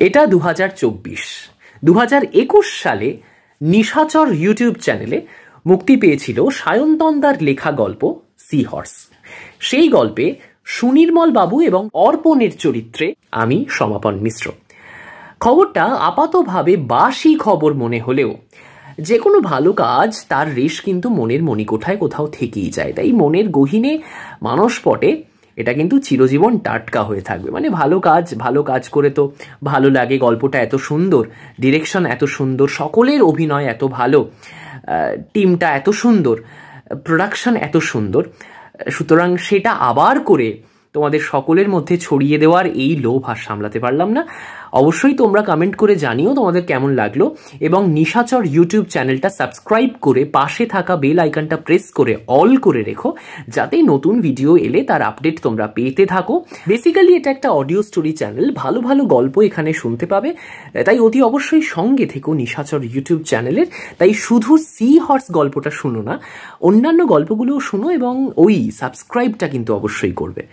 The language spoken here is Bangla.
এটা 2021 সালে নিশাচর ইউটিউব চ্যানেলে মুক্তি পেয়েছিল সায়ন্তনদার লেখা গল্প সি হর্স। সেই গল্পে সুনির্মল বাবু এবং অর্পণের চরিত্রে আমি সমাপন মিশ্র। খবরটা আপাতভাবে বাসি খবর মনে হলেও যে কোনো ভালো কাজ তার রেশ কিন্তু মনের মণিকোঠায় কোথাও থেকেই যায়। তাই মনের গহীনে মানসপটে এটা কিন্তু চিরজীবন টাটকা হয়ে থাকবে। মানে ভালো কাজ করে তো ভালো লাগে, গল্পটা এত সুন্দর, ডিরেকশন এত সুন্দর, সকলের অভিনয় এত ভালো, টিমটা এত সুন্দর, প্রোডাকশন এত সুন্দর, সুতরাং সেটা আবার করে তোমাদের সকলের মধ্যে ছড়িয়ে দেওয়ার এই লোভ আর সামলাতে পারলাম না। অবশ্যই তোমরা কমেন্ট করে জানিও তোমাদের কেমন লাগলো, এবং নিশাচর ইউটিউব চ্যানেলটা সাবস্ক্রাইব করে পাশে থাকা বেল আইকনটা প্রেস করে অল করে রেখো, যাতে নতুন ভিডিও এলে তার আপডেট তোমরা পেতে থাকো। বেসিক্যালি এটা একটা অডিও স্টোরি চ্যানেল, ভালো ভালো গল্প এখানে শুনতে পাবে, তাই অতি অবশ্যই সঙ্গে থেকো নিশাচর ইউটিউব চ্যানেলের। তাই শুধু সি হর্স গল্পটা শুনো না, অন্যান্য গল্পগুলোও শুনো, এবং ওই সাবস্ক্রাইবটা কিন্তু অবশ্যই করবে।